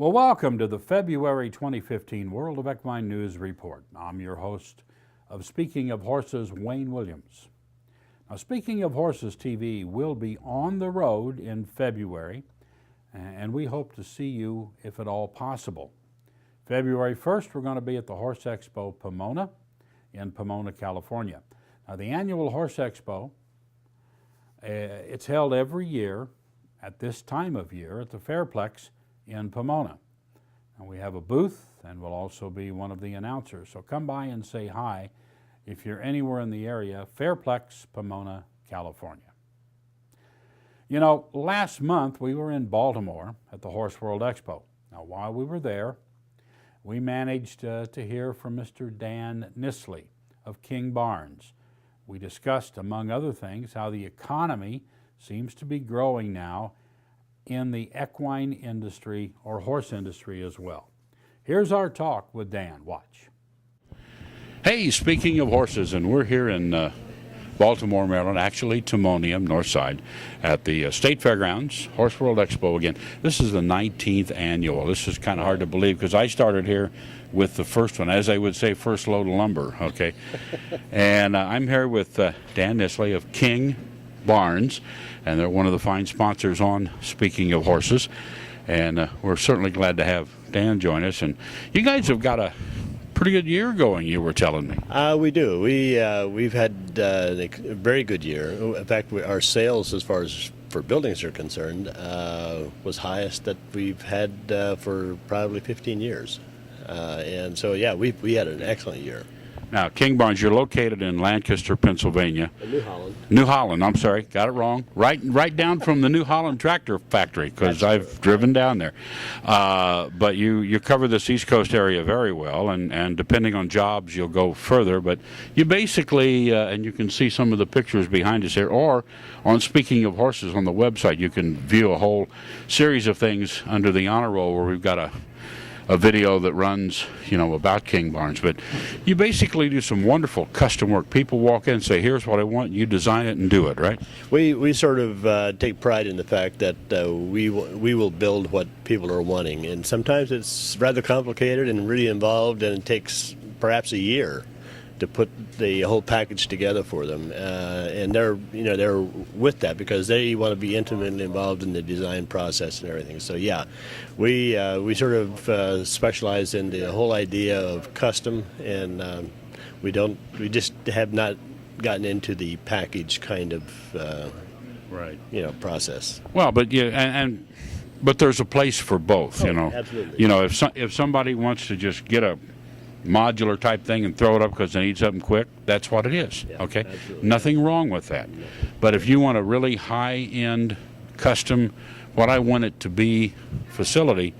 Well, welcome to the February 2015 World of Equine News Report. I'm your host of Speaking of Horses, Wayne Williams. Now, Speaking of Horses TV will be on the road in February, and we hope to see you if at all possible. February 1st, we're going to be at the Horse Expo Pomona in Pomona, California. Now, the annual Horse Expo, it's held every year at this time of year at the Fairplex in Pomona. And we have a booth, and we'll also be one of the announcers. So come by and say hi if you're anywhere in the area, Fairplex, Pomona, California. You know, last month we were in Baltimore at the Horse World Expo. Now, while we were there, we managed to hear from Mr. Dan Nisley of King Barns. We discussed, among other things, how the economy seems to be growing now in the equine industry or horse industry as well. Here's our talk with Dan. Watch. Hey, speaking of horses, and we're here in Baltimore, Maryland, actually Timonium, north side, at the State Fairgrounds, Horse World Expo again. This is the 19th annual. This is kind of hard to believe because I started here with the first one, as they would say, first load of lumber, okay? And I'm here with Dan Nisley of King Barns, and they're one of the fine sponsors on Speaking of Horses, and we're certainly glad to have Dan join us. And you guys have got a pretty good year going, you were telling me. We do. We've had a very good year. In fact, our sales, as far as for buildings are concerned, was highest that we've had for probably 15 years. And so, yeah, we had an excellent year. Now, King Barns, you're located in Lancaster, Pennsylvania. New Holland. New Holland, I'm sorry, got it wrong. Right down from the New Holland tractor factory, because I've driven down there. But you cover this East Coast area very well, and depending on jobs, you'll go further. But you basically, and you can see some of the pictures behind us here, or on Speaking of Horses on the website, you can view a whole series of things under the honor roll where we've got a video that runs, you know, about King Barns. But you basically do some wonderful custom work. People walk in and say, here's what I want, and you design it and do it, right? We sort of take pride in the fact that we will build what people are wanting, and sometimes it's rather complicated and really involved, and it takes perhaps a year to put the whole package together for them, and they're with that because they want to be intimately involved in the design process and everything. So yeah, we sort of specialize in the whole idea of custom, and we just have not gotten into the package kind of process. Well, but yeah, but there's a place for both. Absolutely. You know, if somebody wants to just get a modular type thing and throw it up because they need something quick, that's what it is. Yeah, okay, absolutely. Nothing wrong with that. No. But if you want a really high-end custom, what I want it to be facility,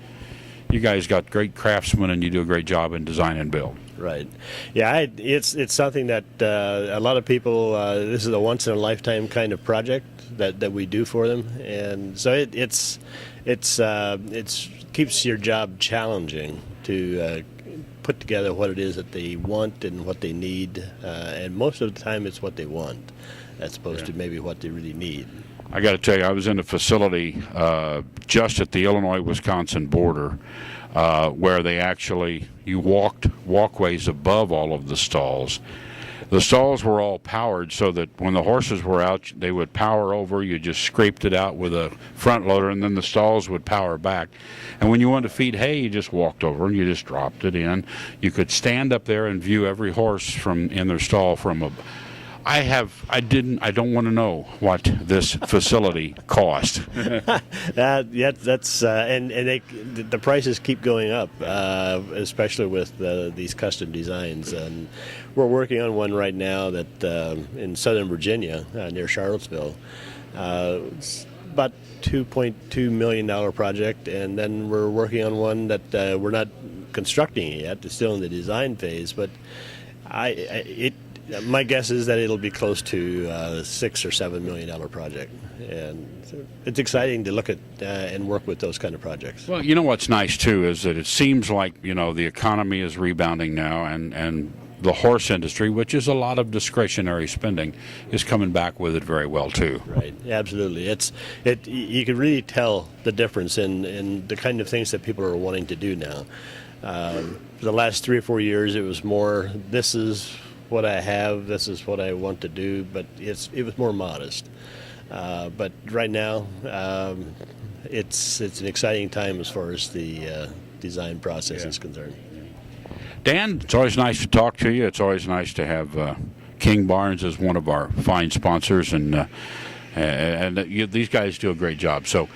you guys got great craftsmen and you do a great job in design and build. Right. Yeah, it's something that a lot of people, this is a once-in-a-lifetime kind of project that we do for them, and so it keeps your job challenging to put together what it is that they want and what they need, and most of the time it's what they want as opposed to maybe what they really need. I got to tell you, I was in a facility just at the Illinois-Wisconsin border where they actually, you walked walkways above all of the stalls. The stalls were all powered so that when the horses were out, they would power over. You just scraped it out with a front loader, and then the stalls would power back. And when you wanted to feed hay, you just walked over and you just dropped it in. You could stand up there and view every horse in their stall from a. I don't want to know what this facility cost. That's and the prices keep going up, especially with these custom designs. And we're working on one right now that in Southern Virginia, near Charlottesville. It's about $2.2 million project, and then we're working on one that we're not constructing yet. It's still in the design phase, but my guess is that it'll be close to $6 or $7 million project, and it's exciting to look at and work with those kind of projects. Well, you know what's nice too is that it seems like the economy is rebounding now, and the horse industry, which is a lot of discretionary spending, is coming back with it very well too. Right, absolutely. You can really tell the difference in the kind of things that people are wanting to do now. For the last 3 or 4 years, it was more, this is what I have, this is what I want to do, but it was more modest. But right now, it's an exciting time as far as the design process is concerned. Dan, it's always nice to talk to you. It's always nice to have King Barns as one of our fine sponsors, and these guys do a great job. So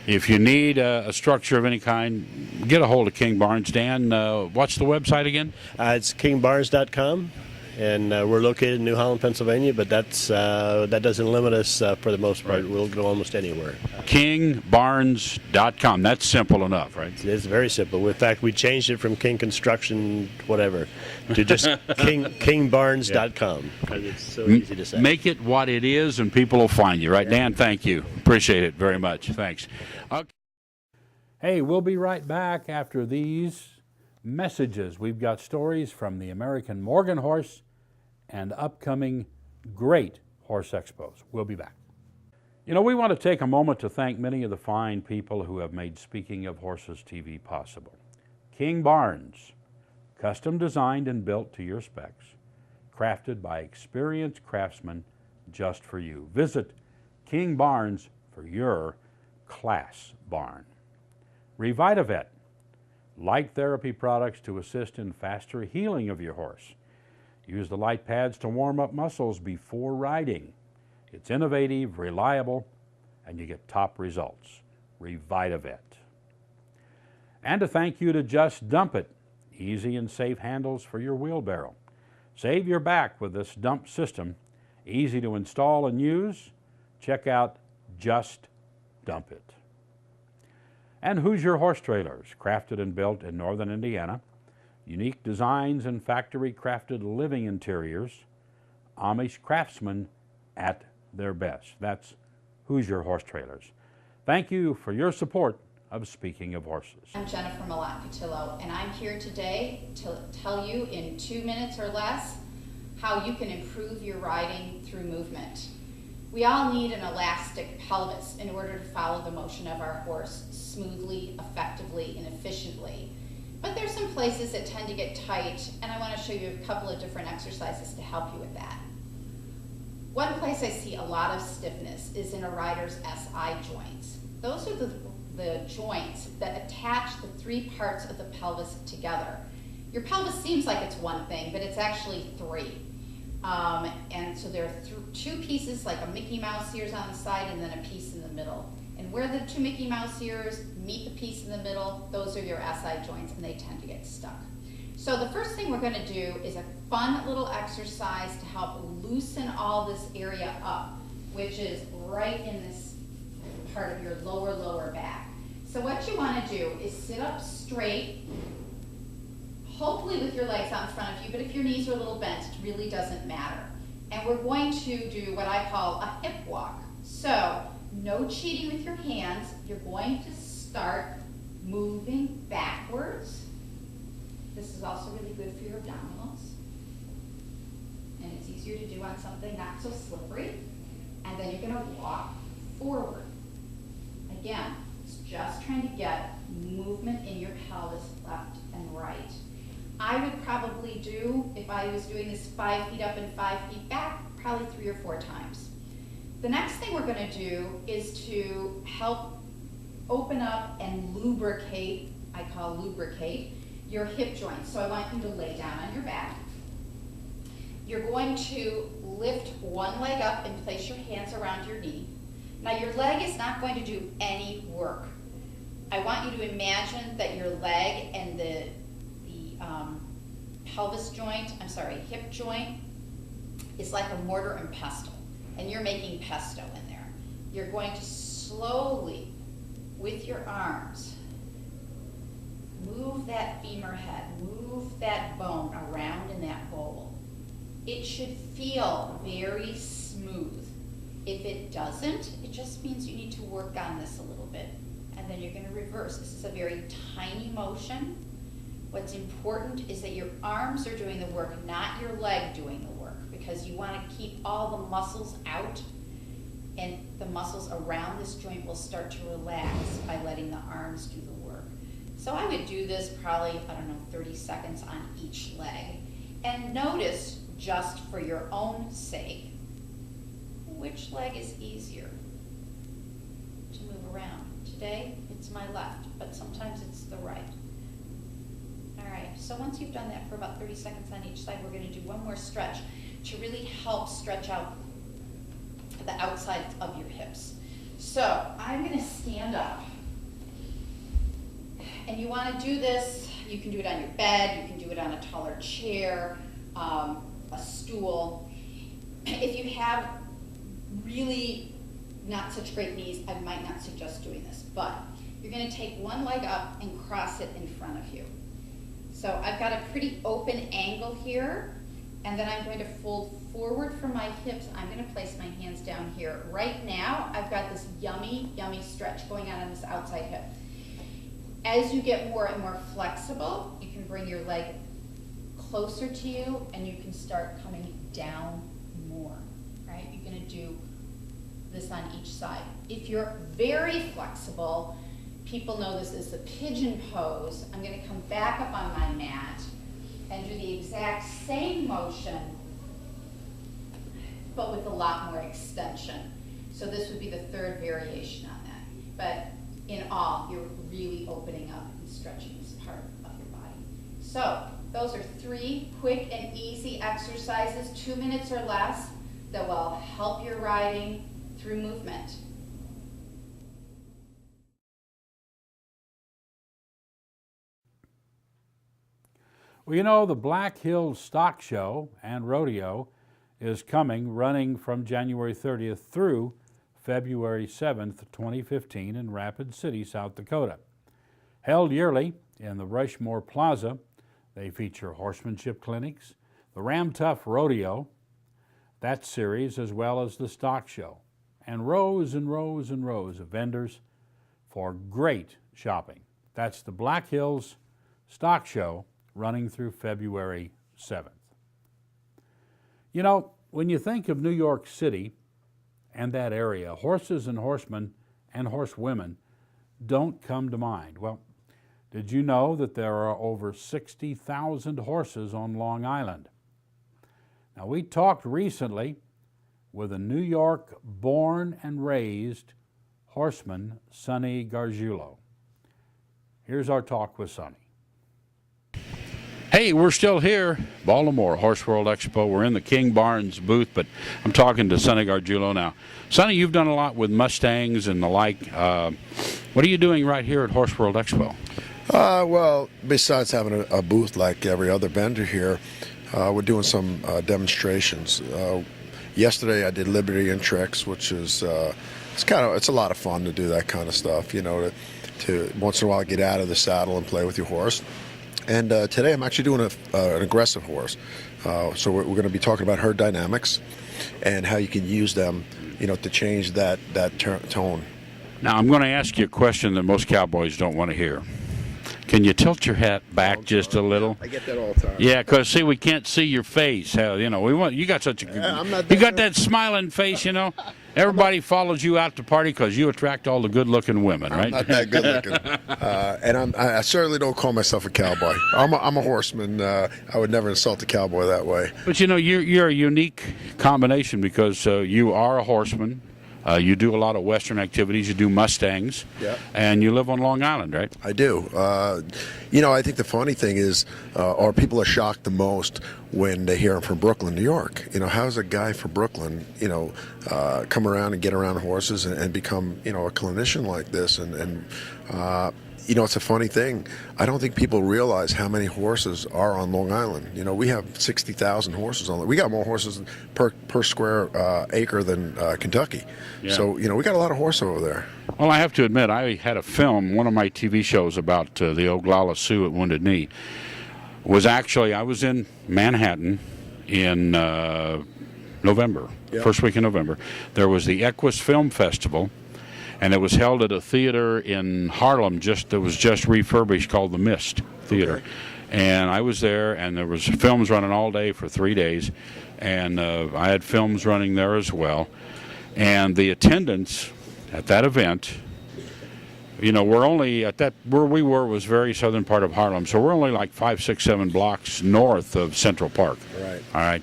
if you need a structure of any kind, get a hold of King Barns. Dan, what's the website again? It's kingbarns.com, and we're located in New Holland, Pennsylvania, but that doesn't limit us for the most part. We'll go almost anywhere. kingbarns.com. That's simple enough, right? It's very simple. In fact, we changed it from King Construction, whatever, to just kingbarns.com. Because it's so easy to say. Make it what it is, and people will find you, right? Yeah. Dan, thank you. Appreciate it very much. Thanks. Okay. Hey, we'll be right back after these messages. We've got stories from the American Morgan Horse and upcoming great horse expos. We'll be back. You know, we want to take a moment to thank many of the fine people who have made Speaking of Horses TV possible. King Barns, custom designed and built to your specs, crafted by experienced craftsmen just for you. Visit King Barns for your class barn. Revitavet, light therapy products to assist in faster healing of your horse. Use the light pads to warm up muscles before riding. It's innovative, reliable, and you get top results. Revitavet. And a thank you to Just Dump It, easy and safe handles for your wheelbarrow. Save your back with this dump system, easy to install and use. Check out Just Dump It. And Hoosier Horse Trailers, crafted and built in northern Indiana. Unique designs and factory-crafted living interiors. Amish craftsmen at their best. That's Hoosier Horse Trailers. Thank you for your support of Speaking of Horses. I'm Jennifer Malak-Cotillo, and I'm here today to tell you in 2 minutes or less how you can improve your riding through movement. We all need an elastic pelvis in order to follow the motion of our horse smoothly, effectively, and efficiently. But there's some places that tend to get tight, and I want to show you a couple of different exercises to help you with that. One place I see a lot of stiffness is in a rider's SI joints. Those are the joints that attach the 3 parts of the pelvis together. Your pelvis seems like it's one thing, but it's actually 3. And so there are 2 pieces, like a Mickey Mouse ears on the side and then a piece in the middle. And where the 2 Mickey Mouse ears meet the piece in the middle, those are your SI joints, and they tend to get stuck. So the first thing we're going to do is a fun little exercise to help loosen all this area up, which is right in this part of your lower back. So what you want to do is sit up straight, hopefully with your legs out in front of you, but if your knees are a little bent, it really doesn't matter. And we're going to do what I call a hip walk. So no cheating with your hands. You're going to start moving backwards. This is also really good for your abdominals. And it's easier to do on something not so slippery. And then you're going to walk forward. Again, it's just trying to get movement in your pelvis left and right. I would probably do, if I was doing this 5 feet up and 5 feet back, probably 3 or 4 times. The next thing we're going to do is to help open up and lubricate, I call lubricate, your hip joints. So I want you to lay down on your back. You're going to lift one leg up and place your hands around your knee. Now your leg is not going to do any work. I want you to imagine that your leg and the pelvis joint, hip joint is like a mortar and pestle, and you're making pesto in there. You're going to slowly, with your arms, move that femur head, move that bone around in that bowl. It should feel very smooth. If it doesn't, it just means you need to work on this a little bit. And then you're going to reverse. This is a very tiny motion. What's important is that your arms are doing the work, not your leg doing the work, because you want to keep all the muscles out, and the muscles around this joint will start to relax by letting the arms do the work. So I would do this probably, 30 seconds on each leg. And notice, just for your own sake, which leg is easier to move around. Today, it's my left, but sometimes it's the right. All right, so once you've done that for about 30 seconds on each side, we're going to do one more stretch to really help stretch out the outside of your hips. So I'm going to stand up. And you want to do this, you can do it on your bed, you can do it on a taller chair, a stool. If you have really not such great knees, I might not suggest doing this, but you're going to take one leg up and cross it in front of you. So I've got a pretty open angle here, and then I'm going to fold forward from my hips. I'm going to place my hands down here. Right now, I've got this yummy, yummy stretch going on this outside hip. As you get more and more flexible, you can bring your leg closer to you, and you can start coming down more, right? You're going to do this on each side. If you're very flexible, people know this is the pigeon pose. I'm going to come back up on my mat and do the exact same motion, but with a lot more extension. So this would be the third variation on that. But in all, you're really opening up and stretching this part of your body. So those are 3 quick and easy exercises, 2 minutes or less, that will help your riding through movement. Well, you know, the Black Hills Stock Show and Rodeo is coming, running from January 30th through February 7th, 2015 in Rapid City, South Dakota. Held yearly in the Rushmore Plaza, they feature horsemanship clinics, the Ram Tough Rodeo, that series, as well as the Stock Show, and rows and rows and rows of vendors for great shopping. That's the Black Hills Stock Show running through February 7th. You know, when you think of New York City and that area, horses and horsemen and horsewomen don't come to mind. Well, did you know that there are over 60,000 horses on Long Island? Now, we talked recently with a New York born and raised horseman, Sonny Gargiulo. Here's our talk with Sonny. Hey, we're still here, Baltimore Horse World Expo. We're in the King Barnes booth, but I'm talking to Sonny Gargiulo now. Sonny, you've done a lot with Mustangs and the like. What are you doing right here at Horse World Expo? Well, besides having a booth like every other vendor here, we're doing some demonstrations. Yesterday I did Liberty and Tricks, which is it's a lot of fun to do that kind of stuff. You know, to once in a while get out of the saddle and play with your horse. And today I'm actually doing an aggressive horse. So we're going to be talking about herd dynamics and how you can use them, you know, to change that tone. Now I'm going to ask you a question that most cowboys don't want to hear. Can you tilt your hat back just a little? I get that all the time. Yeah, because see, we can't see your face. Hell, you know, you got such a good, you got that smiling face. You know, everybody follows you out to party because you attract all the good-looking women, right? I'm not that good-looking, and I certainly don't call myself a cowboy. I'm a horseman. I would never insult a cowboy that way. But you know, you're a unique combination because you are a horseman. You do a lot of Western activities. You do Mustangs, yeah, and you live on Long Island, right? I do. You know, I think the funny thing is, or people are shocked the most when they hear I'm from Brooklyn, New York. You know, how's a guy from Brooklyn, you know, come around and get around horses and become, you know, a clinician like this? And you know, it's a funny thing. I don't think people realize how many horses are on Long Island. You know, we have 60,000 horses on. We got more horses per square acre than Kentucky. Yeah. So, you know, we got a lot of horse over there. Well, I have to admit, I had a film, one of my TV shows about the Oglala Sioux at Wounded Knee. Was actually, I was in Manhattan in November, yeah, first week in November. There was the Equine Film Festival. And it was held at a theater in Harlem that was just refurbished called the Mist Theater. Okay. And I was there, and there was films running all day for 3 days, and I had films running there as well. And the attendance at that event, you know, we're only at that, where we were was very southern part of Harlem, so we're only like 5, 6, 7 blocks north of Central Park. Right. All right.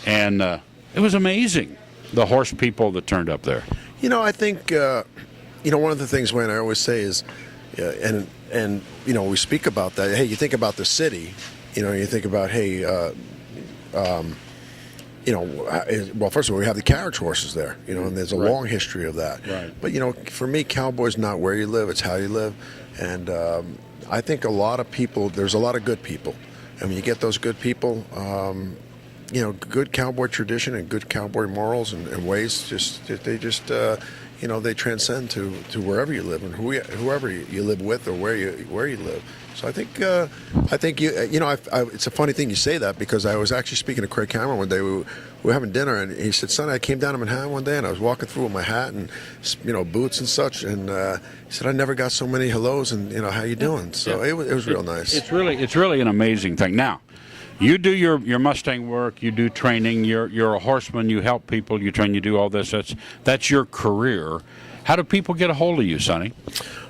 And it was amazing, the horse people that turned up there. You know, I think, you know, one of the things, Wayne, I always say is, and you know, we speak about that. Hey, you think about the city, you know, you think about, hey, you know, well, first of all, we have the carriage horses there, you know, and there's a long history of that. Right. But, you know, for me, cowboy's not where you live, it's how you live. And I think a lot of people, there's a lot of good people. And when you get those good people, you know, good cowboy tradition and good cowboy morals and ways, they just you know, they transcend to wherever you live and whoever you live with or where you live. So I think you know, it's a funny thing you say that, because I was actually speaking to Craig Cameron one day. We were having dinner, and he said, "Son, I came down to Manhattan one day, and I was walking through with my hat and, you know, boots and such, and he said, I never got so many hellos, and, you know, how you doing?" So it was real nice. It's really an amazing thing. Now, you do your Mustang work, you do training, you're a horseman, you help people, you train, you do all this. That's your career. How do people get a hold of you, Sonny?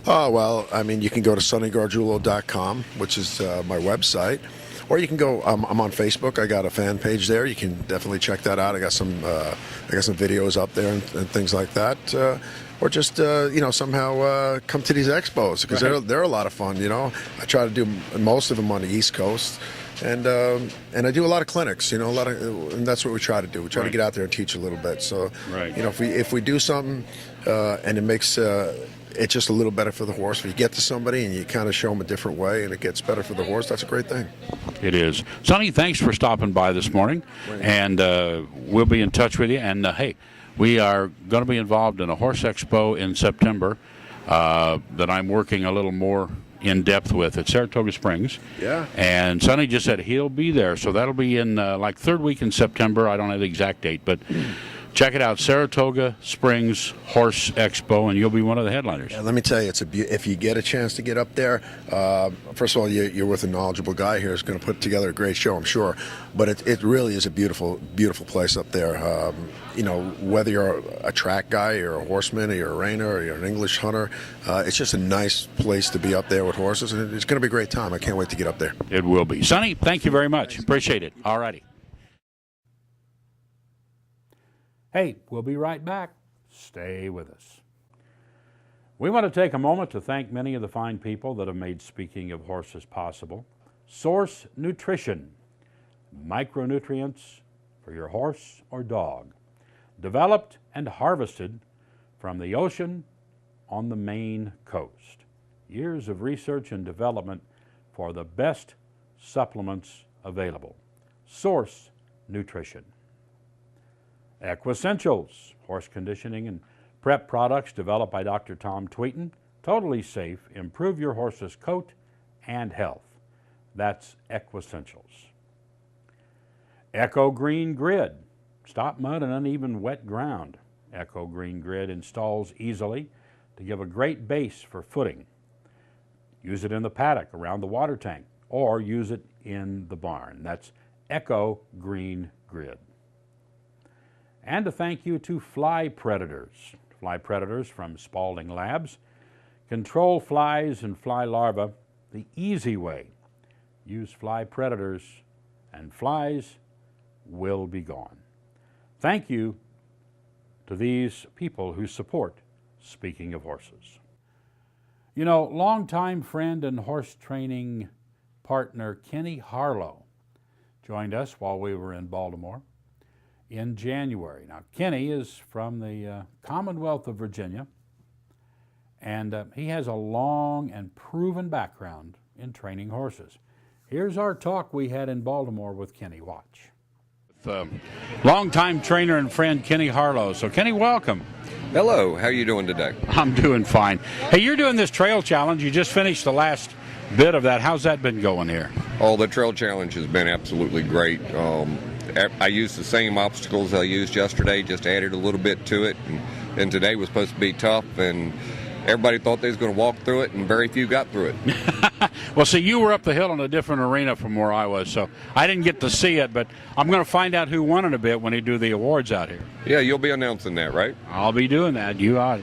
Oh, well, I mean, you can go to sonnygargiulo.com, which is my website, or you can go. I'm on Facebook. I got a fan page there. You can definitely check that out. I got some videos up there and things like that. Or just you know, somehow come to these expos, because they're a lot of fun. You know, I try to do most of them on the East Coast. And I do a lot of clinics, you know, and that's what we try to do. We try to get out there and teach a little bit. So, you know, if we do something and it makes it just a little better for the horse, if you get to somebody and you kind of show them a different way and it gets better for the horse, that's a great thing. It is. Sonny, thanks for stopping by this morning, and we'll be in touch with you. And hey, we are going to be involved in a horse expo in September that I'm working a little more in depth with at Saratoga Springs. Yeah. And Sonny just said he'll be there, so that'll be in like third week in September. I don't have the exact date, but check it out, Saratoga Springs Horse Expo, and you'll be one of the headliners. Yeah, let me tell you, if you get a chance to get up there, first of all, you're with a knowledgeable guy here who's going to put together a great show, I'm sure. But it really is a beautiful, beautiful place up there. You know, whether you're a track guy, you're a horseman, or you're a reiner, or you're an English hunter, it's just a nice place to be up there with horses, and it's going to be a great time. I can't wait to get up there. It will be. Sonny, thank you very much. Appreciate it. All righty. Hey, we'll be right back. Stay with us. We want to take a moment to thank many of the fine people that have made Speaking of Horses possible. Source Nutrition, micronutrients for your horse or dog. Developed and harvested from the ocean on the Maine coast. Years of research and development for the best supplements available. Source Nutrition. Equessentials, horse conditioning and prep products developed by Dr. Tom Tweeton. Totally safe, improve your horse's coat and health. That's Equessentials. Echo Green Grid, stop mud and uneven wet ground. Echo Green Grid installs easily to give a great base for footing. Use it in the paddock around the water tank, or use it in the barn. That's Echo Green Grid. And a thank you to Fly Predators. Fly Predators from Spalding Labs. Control flies and fly larvae the easy way. Use Fly Predators and flies will be gone. Thank you to these people who support Speaking of Horses. You know, longtime friend and horse training partner Kenny Harlow joined us while we were in Baltimore in January. Now, Kenny is from the Commonwealth of Virginia, and he has a long and proven background in training horses. Here's our talk we had in Baltimore with Kenny. Watch. Longtime trainer and friend Kenny Harlow. So, Kenny, welcome. Hello. How are you doing today? I'm doing fine. Hey, you're doing this trail challenge. You just finished the last bit of that. How's that been going here? Oh, the trail challenge has been absolutely great. I used the same obstacles I used yesterday, just added a little bit to it. And today was supposed to be tough, and everybody thought they was going to walk through it, and very few got through it. Well, see, you were up the hill in a different arena from where I was, so I didn't get to see it, but I'm going to find out who won in a bit when they do the awards out here. Yeah, you'll be announcing that, right? I'll be doing that. You ought to.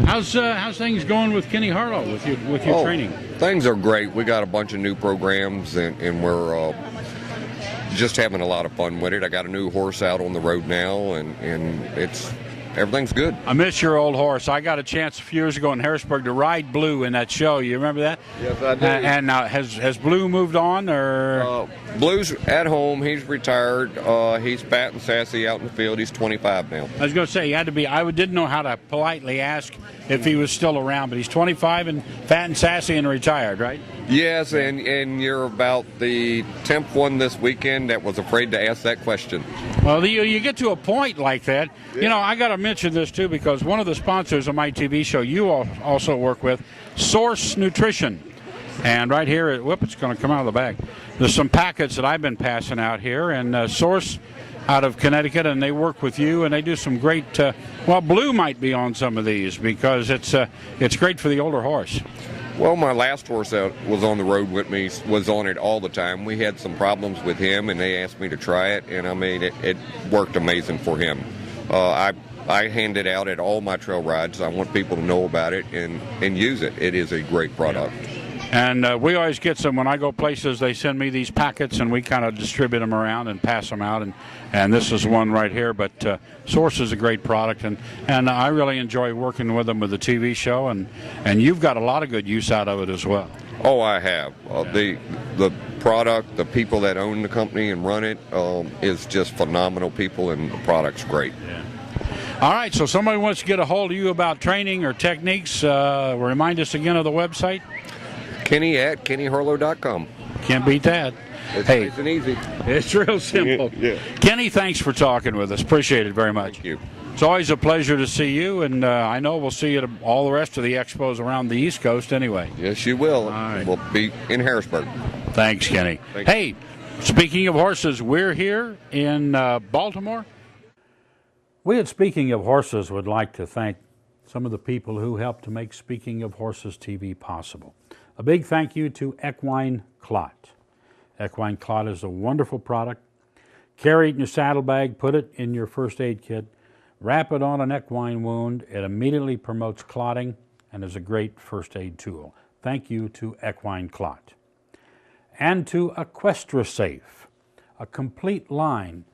How's things going with Kenny Harlow with your training? Things are great. We got a bunch of new programs, and we're just having a lot of fun with it. I got a new horse out on the road now, and everything's good. I miss your old horse. I got a chance a few years ago in Harrisburg to ride Blue in that show. You remember that? Yes, I do. And now has Blue moved on, or? Blue's at home. He's retired. He's fat and sassy out in the field. He's 25 now. I was going to say, he had to be. I didn't know how to politely ask if he was still around, but he's 25 and fat and sassy and retired, right? Yes, and you're about the 10th one this weekend that was afraid to ask that question. Well, you get to a point like that. Yeah. You know, I got to mention this, too, because one of the sponsors of my TV show you also work with, Source Nutrition. And right here, it's going to come out of the bag. There's some packets that I've been passing out here, and Source out of Connecticut, and they work with you, and they do some great, Blue might be on some of these because it's great for the older horse. Well, my last horse that was on the road with me was on it all the time. We had some problems with him, and they asked me to try it, and I mean, it worked amazing for him. I hand it out at all my trail rides. I want people to know about it and use it. It is a great product. And we always get some, when I go places, they send me these packets, and we kind of distribute them around and pass them out. And this is one right here. But Source is a great product, and I really enjoy working with them with the TV show. And you've got a lot of good use out of it as well. Oh, I have. The product, the people that own the company and run it is just phenomenal people, and the product's great. Yeah. All right, so somebody wants to get a hold of you about training or techniques. Remind us again of the website. Kenny at KennyHarlow.com. Can't beat that. It's nice and easy. It's real simple. Yeah. Kenny, thanks for talking with us. Appreciate it very much. Thank you. It's always a pleasure to see you, and I know we'll see you at all the rest of the expos around the East Coast anyway. Yes, you will. All right. We'll be in Harrisburg. Thanks, Kenny. Hey, speaking of horses, we're here in Baltimore. We at Speaking of Horses would like to thank some of the people who helped to make Speaking of Horses TV possible. A big thank you to Equine Clot. Equine Clot is a wonderful product. Carry it in your saddlebag, put it in your first aid kit, wrap it on an equine wound. It immediately promotes clotting and is a great first aid tool. Thank you to Equine Clot. And to EquestraSafe, a complete line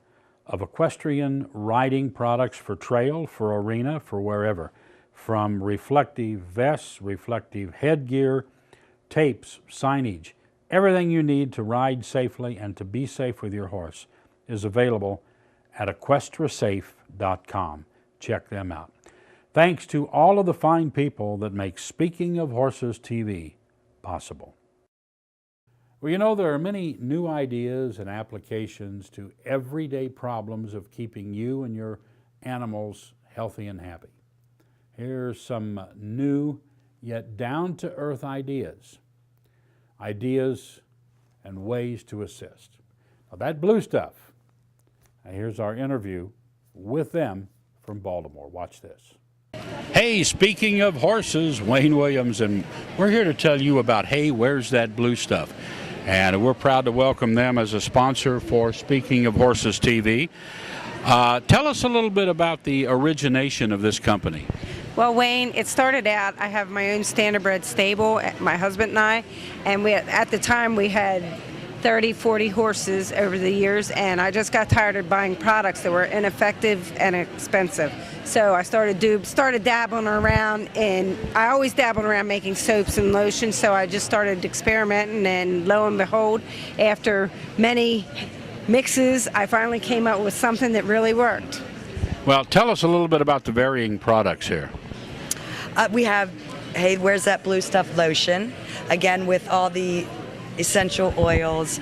of equestrian riding products for trail, for arena, for wherever, from reflective vests, reflective headgear, tapes, signage, everything you need to ride safely and to be safe with your horse is available at EquestraSafe.com. Check them out. Thanks to all of the fine people that make Speaking of Horses TV possible. Well, you know, there are many new ideas and applications to everyday problems of keeping you and your animals healthy and happy. Here's some new yet down-to-earth ideas and ways to assist. Now, that blue stuff, here's our interview with them from Baltimore. Watch this. Hey, speaking of horses, Wayne Williams, and we're here to tell you about Hey, Where's That Blue Stuff? And we're proud to welcome them as a sponsor for Speaking of Horses TV. Tell us a little bit about the origination of this company. Well, Wayne, it started out, I have my own standardbred stable, my husband and I, and at the time we had 30, 40 horses over the years, and I just got tired of buying products that were ineffective and expensive. So I started dabbling around, and I always dabbled around making soaps and lotions, so I just started experimenting, and lo and behold, after many mixes, I finally came up with something that really worked. Well, tell us a little bit about the varying products here. We have Hey, Where's That Blue Stuff lotion, again with all the essential oils,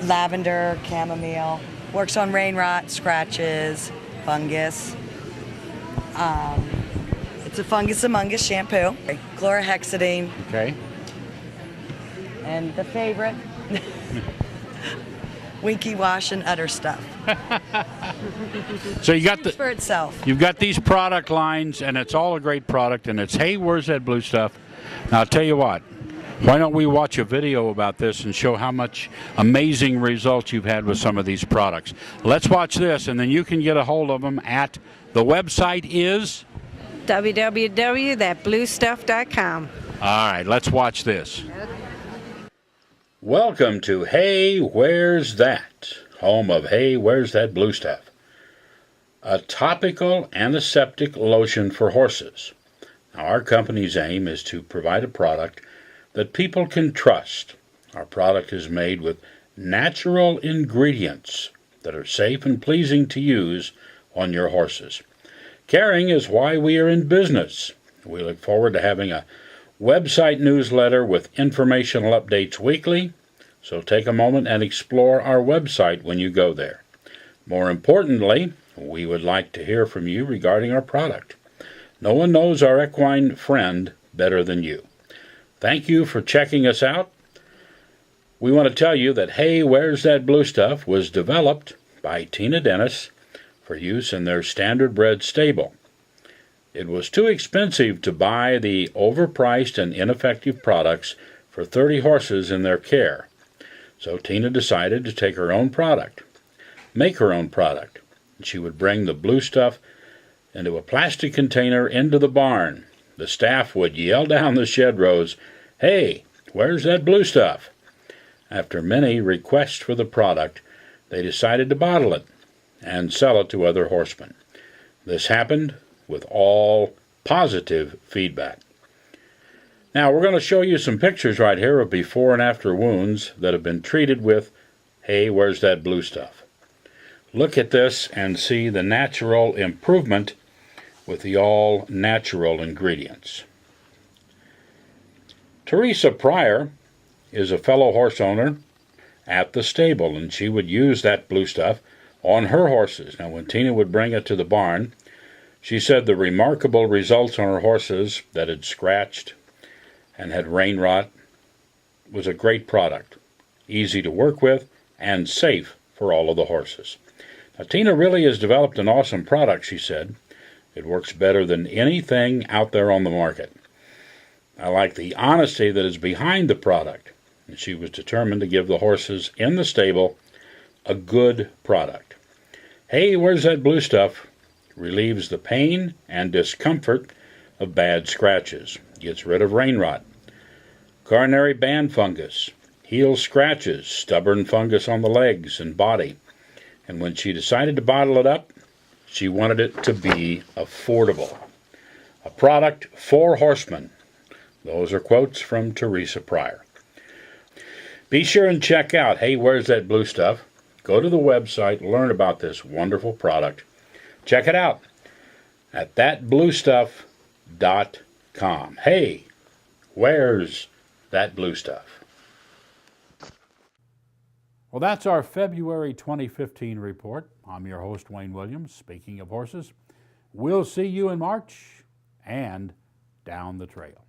lavender, chamomile, works on rain rot, scratches, fungus. It's a fungus among us shampoo, chlorhexidine. Okay. And the favorite, Winky Wash and other stuff. So you got for itself. You've got these product lines, and it's all a great product, and it's Hey, Where's That Blue Stuff? Now, I'll tell you what, Why don't we watch a video about this and show how much amazing results you've had with some of these products? Let's watch this, and then you can get a hold of them at the website is www.thatbluestuff.com. All right, let's watch this. Welcome to Hey, Where's That? Home of Hey, Where's That Blue Stuff? A topical antiseptic lotion for horses. Now, our company's aim is to provide a product that people can trust. Our product is made with natural ingredients that are safe and pleasing to use on your horses. Caring is why we are in business. We look forward to having a website newsletter with informational updates weekly, so take a moment and explore our website when you go there. More importantly, we would like to hear from you regarding our product. No one knows our equine friend better than you. Thank you for checking us out. We want to tell you that Hey, Where's That Blue Stuff was developed by Tina Dennis for use in their standard bred stable. It was too expensive to buy the overpriced and ineffective products for 30 horses in their care. So Tina decided to take her own product, make her own product. She would bring the blue stuff into a plastic container into the barn. The staff would yell down the shed rows, "Hey, where's that blue stuff?" After many requests for the product, they decided to bottle it and sell it to other horsemen. This happened with all positive feedback. Now we're going to show you some pictures right here of before and after wounds that have been treated with Hey, Where's That Blue Stuff? Look at this and see the natural improvement with the all-natural ingredients. Teresa Pryor is a fellow horse owner at the stable, and she would use that blue stuff on her horses. Now when Tina would bring it to the barn, she said the remarkable results on her horses that had scratched and had rain rot was a great product, easy to work with, and safe for all of the horses. Now, Tina really has developed an awesome product, she said. It works better than anything out there on the market. I like the honesty that is behind the product, and she was determined to give the horses in the stable a good product. Hey, Where's That Blue Stuff? Relieves the pain and discomfort of bad scratches, gets rid of rain rot, coronary band fungus, heals scratches, stubborn fungus on the legs and body. And when she decided to bottle it up, she wanted it to be affordable. A product for horsemen. Those are quotes from Teresa Pryor. Be sure and check out Hey, Where's That Blue Stuff? Go to the website, learn about this wonderful product. Check it out at thatbluestuff.com. Hey, where's that blue stuff? Well, that's our February 2015 report. I'm your host, Wayne Williams. Speaking of horses, we'll see you in March and down the trail.